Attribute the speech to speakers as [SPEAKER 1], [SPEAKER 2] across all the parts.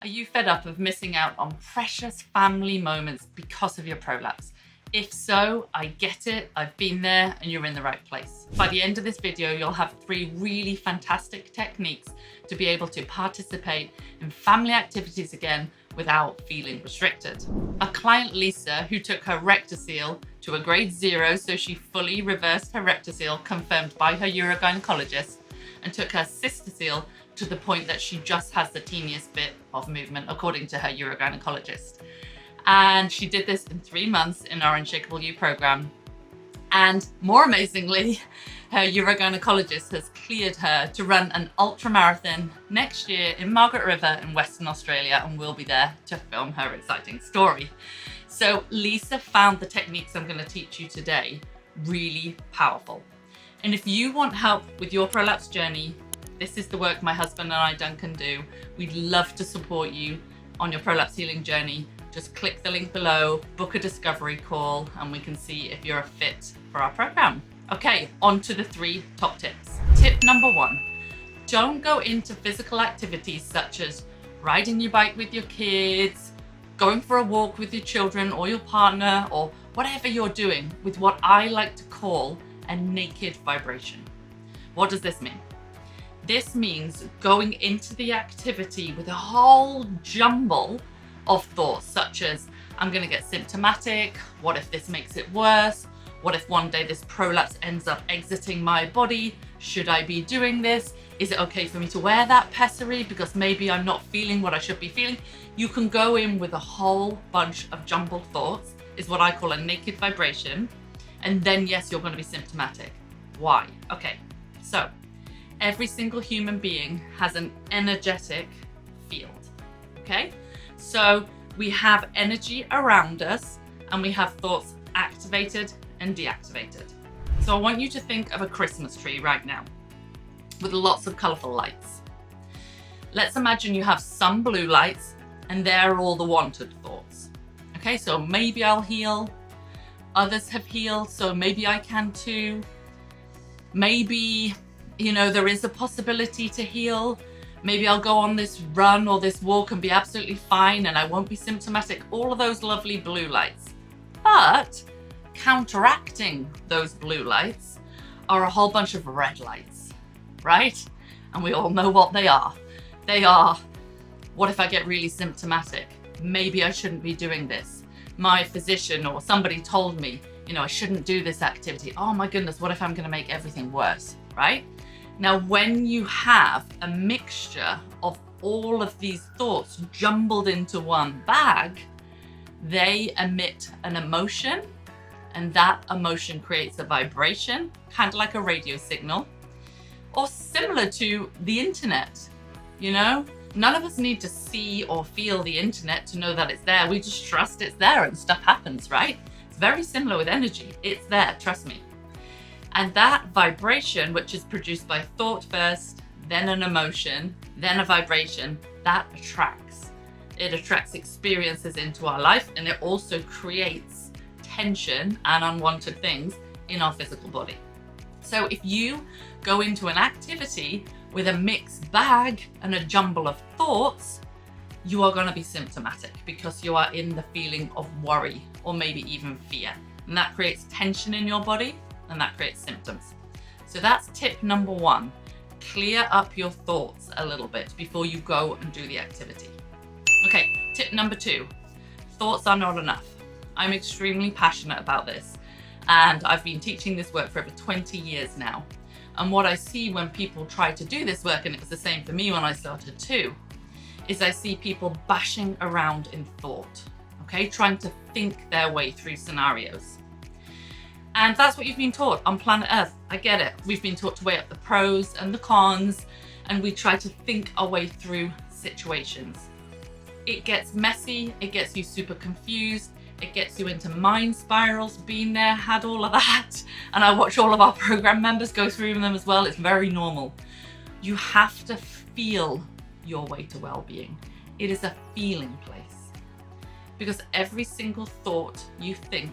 [SPEAKER 1] Are you fed up of missing out on precious family moments because of your prolapse? If so, I get it, I've been there, and you're in the right place. By the end of this video, you'll have 3 really fantastic techniques to be able to participate in family activities again without feeling restricted. A client, Lisa, who took her rectocele to a grade 0, so she fully reversed her rectocele, confirmed by her urogynecologist, and took her cystocele to the point that she just has the teeniest bit of movement, according to her urogynecologist. And she did this in 3 months in our Unshakable You program. And more amazingly, her urogynecologist has cleared her to run an ultramarathon next year in Margaret River in Western Australia, and we'll be there to film her exciting story. So Lisa found the techniques I'm going to teach you today really powerful. And if you want help with your prolapse journey, this is the work my husband and I, Duncan, do. We'd love to support you on your prolapse healing journey. Just click the link below, book a discovery call, and we can see if you're a fit for our program. Okay, on to the 3 top tips. Tip number 1, don't go into physical activities such as riding your bike with your kids, going for a walk with your children or your partner, or whatever you're doing with what I like to call a naked vibration. What does this mean? This means going into the activity with a whole jumble of thoughts such as, I'm going to get symptomatic, what if this makes it worse, what if one day this prolapse ends up exiting my body, should I be doing this, is it okay for me to wear that pessary because maybe I'm not feeling what I should be feeling. You can go in with a whole bunch of jumbled thoughts, is what I call a naked vibration, and then yes, you're going to be symptomatic. Why? Okay, so every single human being has an energetic field, okay? So we have energy around us and we have thoughts activated and deactivated. So I want you to think of a Christmas tree right now with lots of colorful lights. Let's imagine you have some blue lights and they're all the wanted thoughts. Okay, so maybe I'll heal. Others have healed, so maybe I can too. Maybe, there is a possibility to heal. Maybe I'll go on this run or this walk and be absolutely fine and I won't be symptomatic. All of those lovely blue lights. But counteracting those blue lights are a whole bunch of red lights, right? And we all know what they are. They are, what if I get really symptomatic? Maybe I shouldn't be doing this. My physician or somebody told me, I shouldn't do this activity. Oh my goodness, what if I'm going to make everything worse, right? Now, when you have a mixture of all of these thoughts jumbled into one bag, they emit an emotion, and that emotion creates a vibration, kind of like a radio signal, or similar to the internet. None of us need to see or feel the internet to know that it's there. We just trust it's there and stuff happens, right? It's very similar with energy. It's there, trust me. And that vibration, which is produced by thought first, then an emotion, then a vibration, that attracts. It attracts experiences into our life, and it also creates tension and unwanted things in our physical body. So if you go into an activity with a mixed bag and a jumble of thoughts, you are going to be symptomatic because you are in the feeling of worry or maybe even fear. And that creates tension in your body, and that creates symptoms. So that's tip number 1. Clear up your thoughts a little bit before you go and do the activity. Okay, tip number 2. Thoughts are not enough. I'm extremely passionate about this, and I've been teaching this work for over 20 years now. And what I see when people try to do this work, and it was the same for me when I started too, is I see people bashing around in thought, okay? Trying to think their way through scenarios. And that's what you've been taught on planet Earth. I get it. We've been taught to weigh up the pros and the cons, and we try to think our way through situations. It gets messy, it gets you super confused, it gets you into mind spirals. Been there, had all of that. And I watch all of our program members go through them as well. It's very normal. You have to feel your way to well-being. It is a feeling place. Because every single thought you think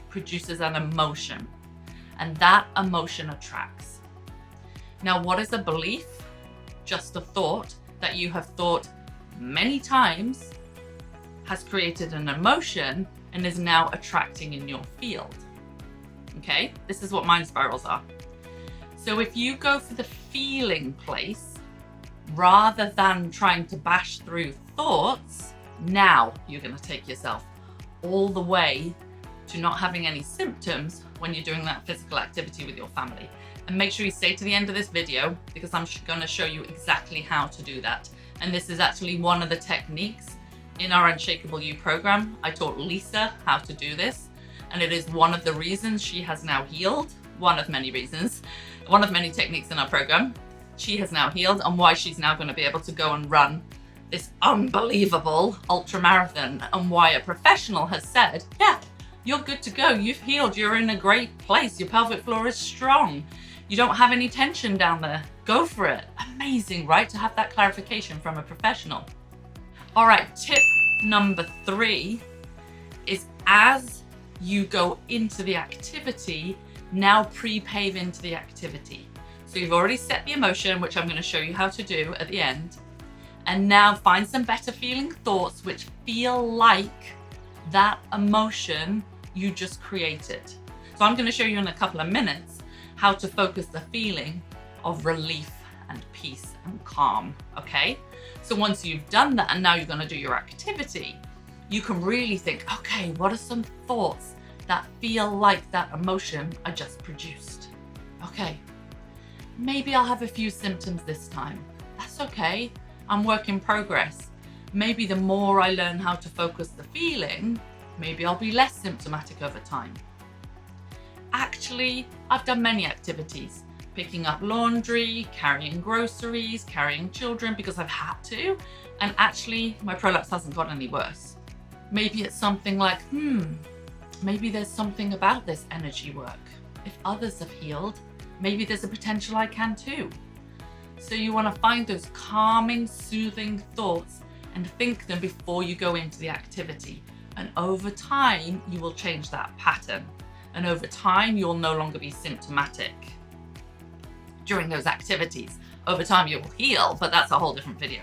[SPEAKER 1] produces an emotion, and that emotion attracts. Now, what is a belief? Just a thought that you have thought many times has created an emotion and is now attracting in your field. Okay, this is what mind spirals are. So if you go for the feeling place rather than trying to bash through thoughts, now you're going to take yourself all the way to not having any symptoms when you're doing that physical activity with your family. And make sure you stay to the end of this video, because I'm going to show you exactly how to do that. And this is actually one of the techniques in our Unshakable You program. I taught Lisa how to do this, and it is one of the reasons she has now healed. One of many reasons, one of many techniques in our program. She has now healed, and why she's now going to be able to go and run this unbelievable ultra marathon, and why a professional has said, yeah, you're good to go. You've healed. You're in a great place. Your pelvic floor is strong. You don't have any tension down there. Go for it. Amazing, right? To have that clarification from a professional. All right, tip number 3 is, as you go into the activity, now pre-pave into the activity. So you've already set the emotion, which I'm going to show you how to do at the end. And now find some better feeling thoughts which feel like that emotion you just created. So I'm going to show you in a couple of minutes how to focus the feeling of relief and peace and calm, okay? So once you've done that and now you're going to do your activity, you can really think, okay, what are some thoughts that feel like that emotion I just produced? Okay, maybe I'll have a few symptoms this time. That's okay. I'm work in progress. Maybe the more I learn how to focus the feeling, maybe I'll be less symptomatic over time. Actually, I've done many activities, picking up laundry, carrying groceries, carrying children because I've had to, and actually my prolapse hasn't got any worse. Maybe it's something like, maybe there's something about this energy work. If others have healed, maybe there's a potential I can too. So you want to find those calming, soothing thoughts and think them before you go into the activity. And over time, you will change that pattern. And over time, you'll no longer be symptomatic during those activities. Over time, you will heal, but that's a whole different video.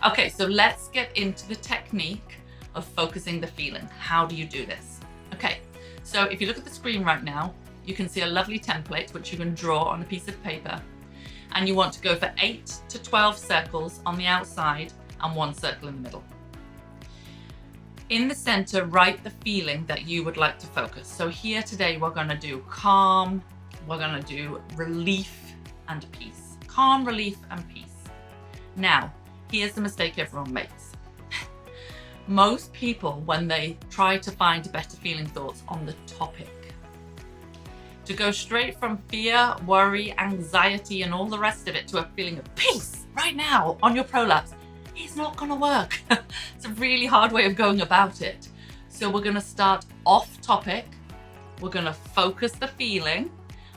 [SPEAKER 1] Okay, so let's get into the technique of focusing the feeling. How do you do this? Okay, so if you look at the screen right now, you can see a lovely template which you can draw on a piece of paper. And you want to go for 8 to 12 circles on the outside and 1 circle in the middle. In the center, write the feeling that you would like to focus. So here today, we're going to do calm, we're going to do relief and peace. Calm, relief, and peace. Now, here's the mistake everyone makes. Most people, when they try to find better feeling thoughts on the topic, to go straight from fear, worry, anxiety, and all the rest of it to a feeling of peace right now on your prolapse, it's not going to work. It's a really hard way of going about it. So we're going to start off topic. We're going to focus the feeling,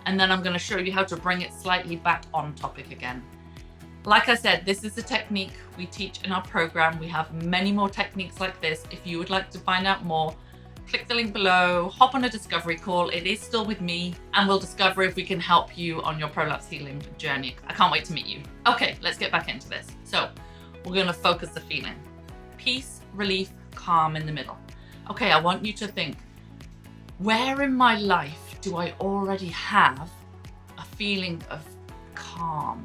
[SPEAKER 1] and then I'm going to show you how to bring it slightly back on topic again. Like I said, this is a technique we teach in our program. We have many more techniques like this. If you would like to find out more, click the link below, hop on a discovery call. It is still with me, and we'll discover if we can help you on your prolapse healing journey. I can't wait to meet you. Okay, let's get back into this. So we're going to focus the feeling. Peace, relief, calm in the middle. Okay, I want you to think, where in my life do I already have a feeling of calm?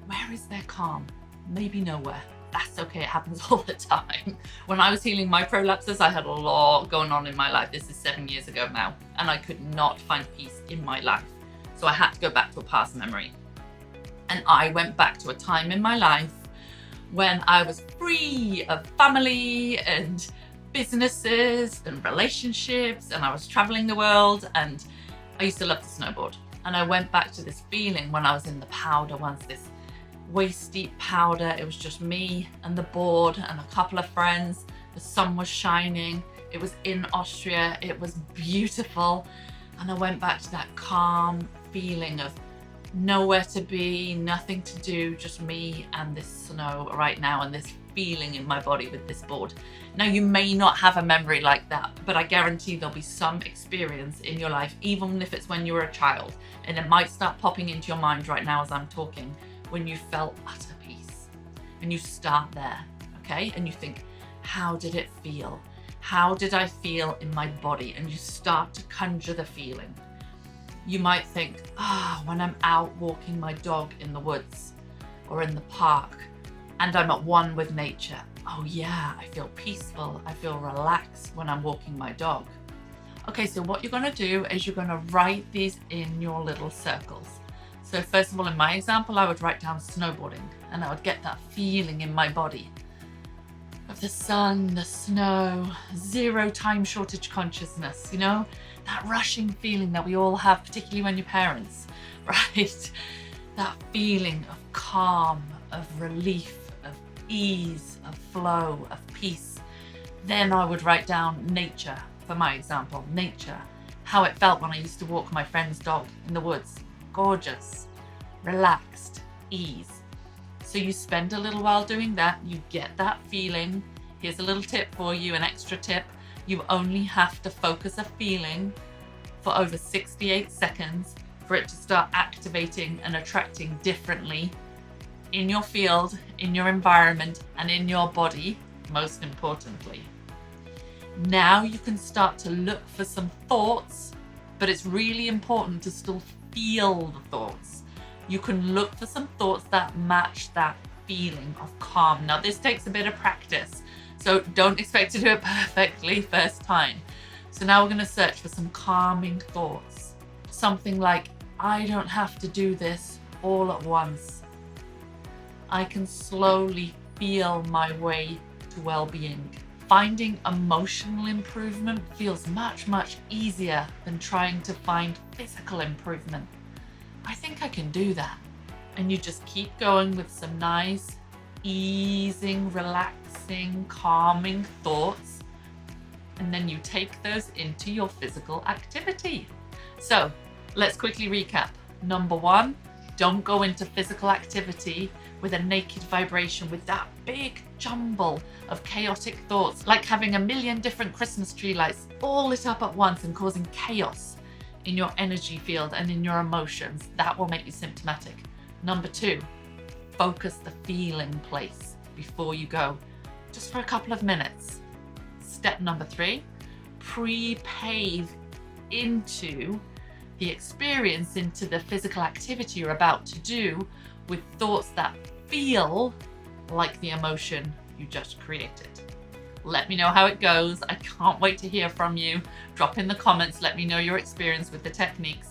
[SPEAKER 1] Where is there calm? Maybe nowhere. That's okay, it happens all the time. When I was healing my prolapses, I had a lot going on in my life. This is 7 years ago now, and I could not find peace in my life. So I had to go back to a past memory. And I went back to a time in my life when I was free of family and businesses and relationships, and I was traveling the world, and I used to love to snowboard. And I went back to this feeling when I was in the powder once, this waist deep powder. It was just me and the board and a couple of friends. The sun was shining. It was in Austria. It was beautiful. And I went back to that calm feeling of nowhere to be, nothing to do, just me and this snow right now, and this feeling in my body with this board. Now, you may not have a memory like that, but I guarantee there'll be some experience in your life, even if it's when you were a child, and it might start popping into your mind right now as I'm talking, when you felt utter peace. And you start there, okay? And you think, how did it feel? How did I feel in my body? And you start to conjure the feeling. You might think, when I'm out walking my dog in the woods or in the park and I'm at one with nature, oh yeah, I feel peaceful. I feel relaxed when I'm walking my dog. Okay, so what you're gonna do is you're gonna write these in your little circles. So first of all, in my example, I would write down snowboarding and I would get that feeling in my body of the sun, the snow, zero time shortage consciousness, you know, that rushing feeling that we all have, particularly when you're parents, right? That feeling of calm, of relief, of ease, of flow, of peace. Then I would write down nature, for my example, nature, how it felt when I used to walk my friend's dog in the woods. Gorgeous, relaxed, ease. So you spend a little while doing that, you get that feeling. Here's a little tip for you, an extra tip. You only have to focus a feeling for over 68 seconds for it to start activating and attracting differently in your field, in your environment, and in your body, most importantly. Now you can start to look for some thoughts, but it's really important to still feel the thoughts. You can look for some thoughts that match that feeling of calm. Now this takes a bit of practice, so don't expect to do it perfectly first time. So now we're going to search for some calming thoughts. Something like, I don't have to do this all at once. I can slowly feel my way to well-being. Finding emotional improvement feels much, much easier than trying to find physical improvement. I think I can do that. And you just keep going with some nice, easing, relaxing, calming thoughts. And then you take those into your physical activity. So let's quickly recap. Number one, don't go into physical activity with a naked vibration, with that big jumble of chaotic thoughts, like having a million different Christmas tree lights all lit up at once and causing chaos in your energy field and in your emotions. That will make you symptomatic. Number two, focus the feeling place before you go, just for a couple of minutes. Step number three, pre-pave into the experience, into the physical activity you're about to do with thoughts that feel like the emotion you just created. Let me know how it goes. I can't wait to hear from you. Drop in the comments, let me know your experience with the techniques.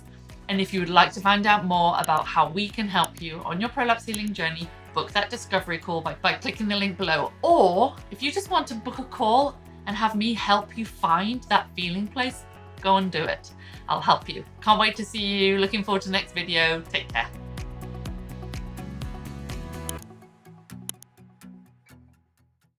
[SPEAKER 1] And if you would like to find out more about how we can help you on your prolapse healing journey, book that discovery call by clicking the link below. Or if you just want to book a call and have me help you find that feeling place, go and do it. I'll help you. Can't wait to see you. Looking forward to the next video. Take care.